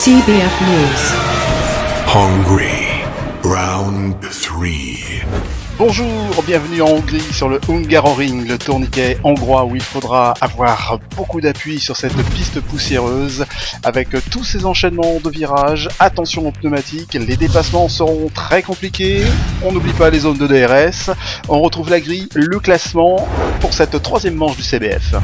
CBF News. Hungary. Round 3. Bonjour, bienvenue en Hongrie sur le Hungaroring, le tourniquet hongrois où il faudra avoir beaucoup d'appui sur cette piste poussiéreuse avec tous ces enchaînements de virages. Attention aux pneumatiques, les dépassements seront très compliqués. On n'oublie pas les zones de DRS. On retrouve la grille, le classement pour cette troisième manche du CBF.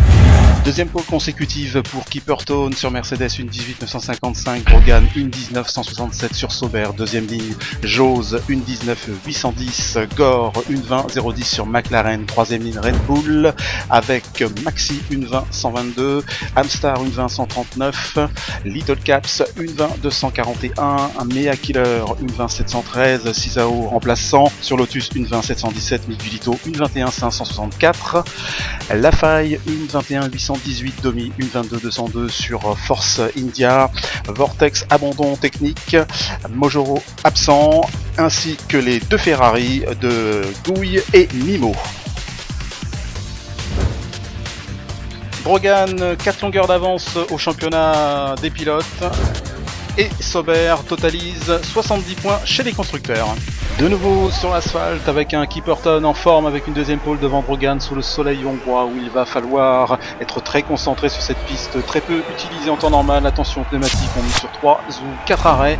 Deuxième pole consécutive pour Kipperton sur Mercedes, une 18 955, Brogan, une 19 167 sur Sauber. Deuxième ligne, Jose, une 19 810, Gore, une 20 010 sur McLaren. Troisième ligne, Red Bull avec Maxi, une 20 122, Amstar, une 20 139, Little Caps, une 20 241, Mea Killer, une 20 713, Cisao remplaçant sur Lotus, une 20 717, Miguelito, une 21 564, La Faille, une 21 818, Domi, une 22 202 sur Force India, Vortex abandon technique, Mojoro absent, ainsi que les deux Ferrari de Gouille et Mimo. Brogan, 4 longueurs d'avance au championnat des pilotes et Sauber totalise 70 points chez les constructeurs. De nouveau sur l'asphalte avec un Kipperton en forme avec une deuxième pole devant Brogan sous le soleil hongrois où il va falloir être très concentré sur cette piste très peu utilisée en temps normal. Attention pneumatique, on est sur 3 ou 4 arrêts.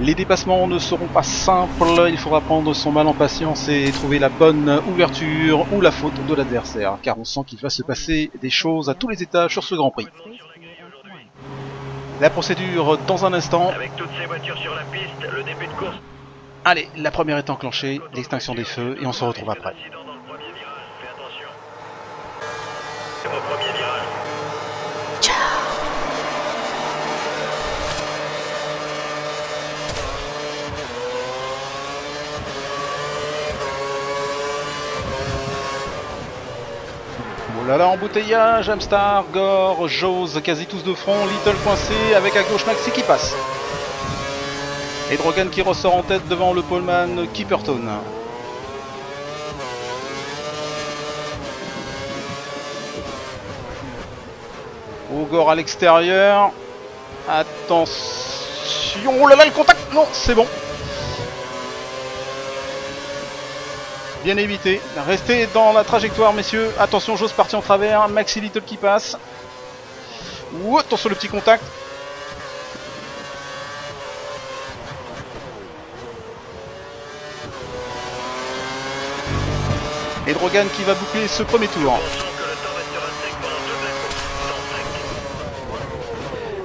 Les dépassements ne seront pas simples, il faudra prendre son mal en patience et trouver la bonne ouverture ou la faute de l'adversaire car on sent qu'il va se passer des choses à tous les étages sur ce Grand Prix. La procédure dans un instant. Avec toutes ces voitures sur la piste, le début de course. Allez, la première est enclenchée, l'extinction des feux et on se retrouve après. Dans le premier virage, fais attention. Au premier virage. Oh là là, embouteillage, Amstar, Gore, Jose, quasi tous de front, Little coincé avec à gauche Maxi qui passe. Et Drogan qui ressort en tête devant le poleman Kipperton. Gore à l'extérieur. Attention, oh là là le contact, non c'est bon. Bien évité, restez dans la trajectoire messieurs. Attention, j'ose partir en travers, Maxi Little qui passe. Ouh, attention le petit contact. Et Drogan qui va boucler ce premier tour.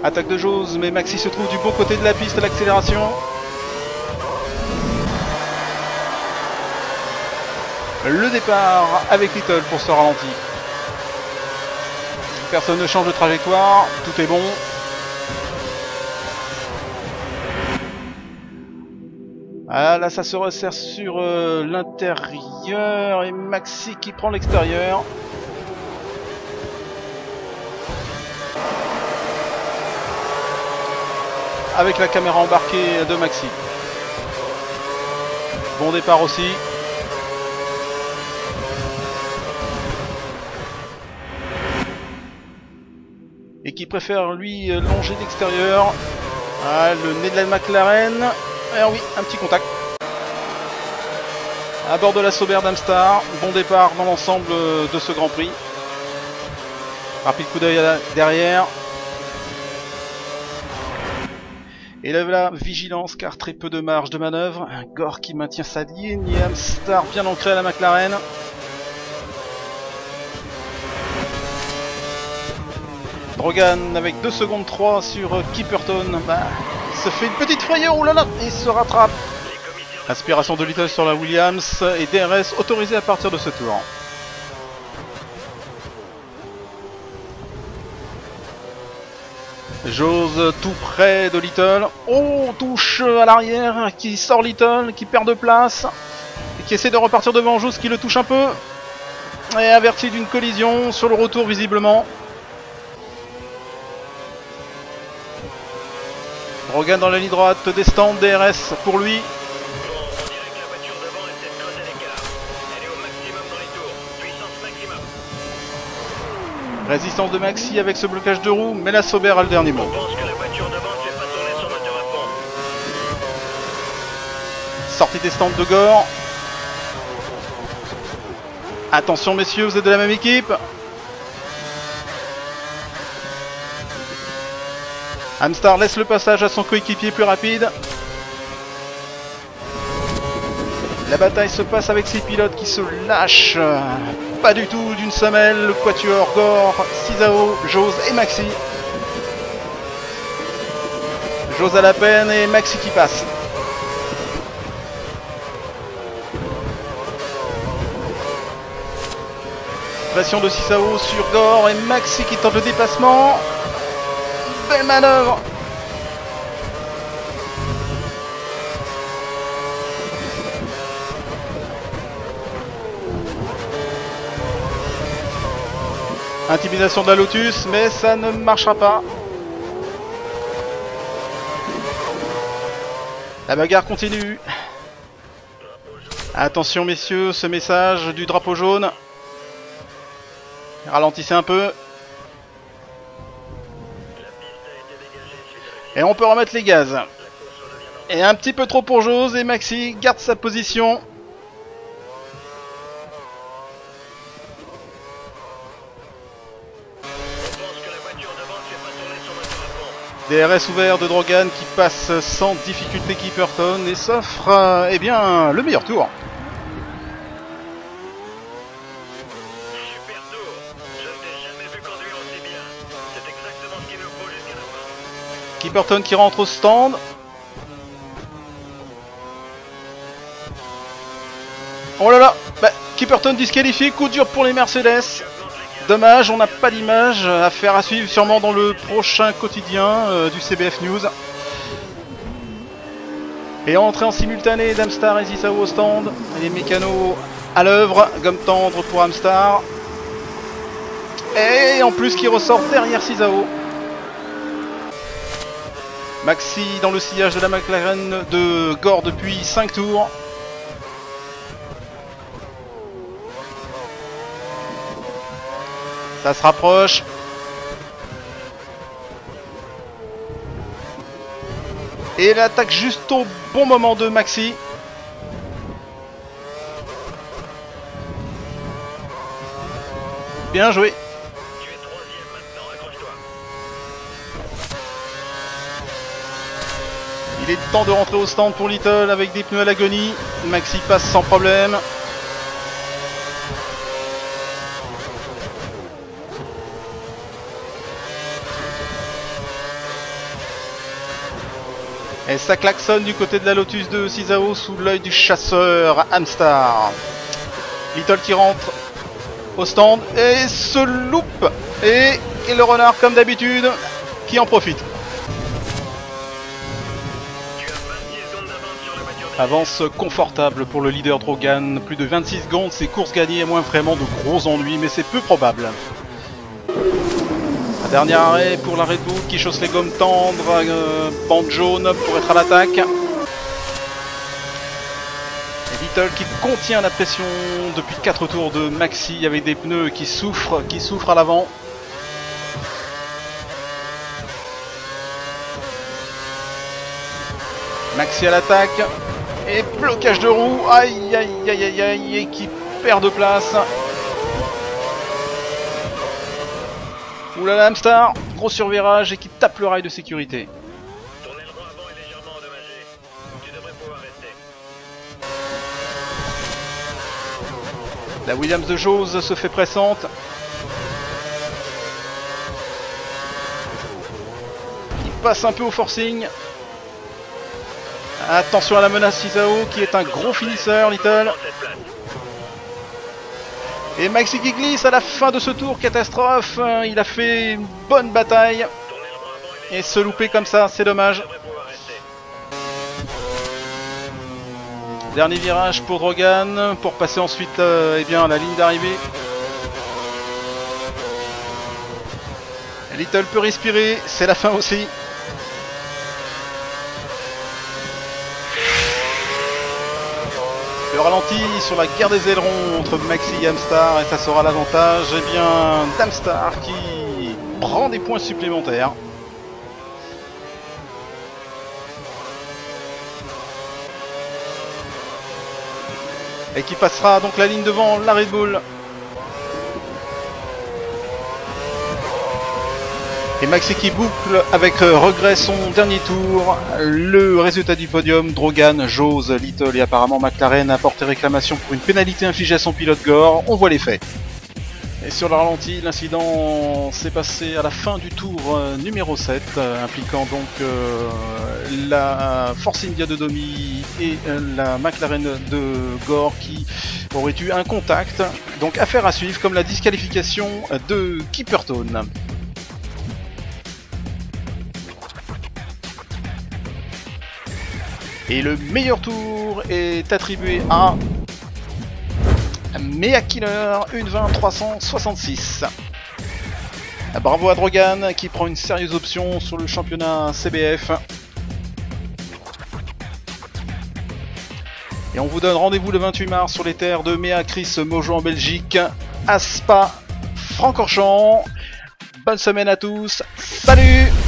Attaque de Jose, mais Maxi se trouve du bon côté de la piste à l'accélération. Le départ avec Little pour ce ralenti. Personne ne change de trajectoire, tout est bon. Ah là ça se resserre sur l'intérieur et Maxi qui prend l'extérieur. Avec la caméra embarquée de Maxi. Bon départ aussi. Et qui préfère lui longer l'extérieur. Ah, le nez de la McLaren. Ah oui, un petit contact. À bord de la Sauber d'Amstar. Bon départ dans l'ensemble de ce Grand Prix. Rapide coup d'œil derrière. Et là, voilà, vigilance car très peu de marge de manœuvre. Gore qui maintient sa ligne et Amstar bien ancré à la McLaren. Drogan avec 2 secondes 3 sur Kipperton. Se fait une petite frayeur, oh là là, et se rattrape. Aspiration de Little sur la Williams et DRS autorisé à partir de ce tour. Jose tout près de Little. Oh, touche à l'arrière qui sort Little, qui perd de place et qui essaie de repartir devant Jose qui le touche un peu. Et averti d'une collision sur le retour visiblement. Brogan dans la ligne droite, descend, DRS pour lui. Résistance de Maxi avec ce blocage de roue, mais la Sauber a le dernier mot. Je pense que la voiture devant ne fait pas tourner sortie des stands de Gore. Attention messieurs, vous êtes de la même équipe. Amstar laisse le passage à son coéquipier plus rapide. La bataille se passe avec ces pilotes qui se lâchent. Pas du tout d'une semelle. Le quatuor Gore, Cysao, Jose et Maxi. Jose à la peine et Maxi qui passe. Pression de Cysao sur Gore et Maxi qui tente le dépassement. Belle manœuvre. Intimidation de la Lotus, mais ça ne marchera pas. La bagarre continue. Attention messieurs, ce message du drapeau jaune. Ralentissez un peu. Et on peut remettre les gaz. Et un petit peu trop pour Jose et Maxi garde sa position. DRS ouvert de Drogan qui passe sans difficulté Keeperton et s'offre eh bien, le meilleur tour. Super tour. Je ne t'ai jamais vu conduire aussi bien. C'est exactement ce qu'il nous faut jusqu'à la fin. Keeperton qui rentre au stand. Oh là là, bah, Keeperton disqualifié, coup dur pour les Mercedes. Dommage, on n'a pas d'image, affaire à suivre sûrement dans le prochain quotidien du CBF News. Et entrée en simultané d'Amstar et Cysao au stand. Les mécanos à l'œuvre, gomme tendre pour Amstar. Et en plus qui ressort derrière Cysao. Maxi dans le sillage de la McLaren de Gore depuis 5 tours. Ça se rapproche. Et l'attaque juste au bon moment de Maxi. Bien joué. Tu es troisième maintenant, accroche-toi. Il est temps de rentrer au stand pour Little avec des pneus à l'agonie. Maxi passe sans problème. Et ça klaxonne du côté de la Lotus de Cysao sous l'œil du chasseur Amstar. Little qui rentre au stand et se loupe. Et le renard comme d'habitude qui en profite. Tu as 26 secondes d'avance sur la voiture de Avance confortable pour le leader Drogan. Plus de 26 secondes, c'est course gagnée et moins vraiment de gros ennuis, mais c'est peu probable. Dernier arrêt pour la Red Bull qui chausse les gommes tendres, bande jaune pour être à l'attaque. Et Little qui contient la pression depuis 4 tours de Maxi avec des pneus qui souffrent à l'avant. Maxi à l'attaque et blocage de roue, aïe aïe aïe aïe aïe, et qui perd de place. Oulala Amstar, gros survirage et qui tape le rail de sécurité. ton aileron avant est légèrement endommagé. Tu devrais pouvoir rester. La Williams de Jose se fait pressante. Il passe un peu au forcing. Attention à la menace Cysao qui est un gros finisseur, Little. Prends cette place. Et Maxi qui glisse à la fin de ce tour, catastrophe. Il a fait une bonne bataille. Ton aileron avant est Et se louper comme ça, c'est dommage. Tu devrais pouvoir rester. Dernier virage pour Drogan, pour passer ensuite eh bien, à la ligne d'arrivée. Little peut respirer, c'est la fin aussi. Le ralenti sur la guerre des ailerons entre Maxi et Amstar, et ça sera l'avantage eh bien d'Amstar qui prend des points supplémentaires. et qui passera donc la ligne devant la Red Bull. Et Maxi qui boucle avec regret son dernier tour. Le résultat du podium, Drogan, Jose, Little et apparemment McLaren a porté réclamation pour une pénalité infligée à son pilote Gore. On voit les faits. Et sur le ralenti, l'incident s'est passé à la fin du tour numéro 7, impliquant donc la Force India de Domi et la McLaren de Gore qui auraient eu un contact. Donc affaire à suivre, comme la disqualification de Kipperton. Et le meilleur tour est attribué à Mea Killer 1.20.366. Bravo à Drogan qui prend une sérieuse option sur le championnat CBF. Et on vous donne rendez-vous le 28 mars sur les terres de Mea Chris Mojo en Belgique, à Spa, Francorchamps. Bonne semaine à tous, salut!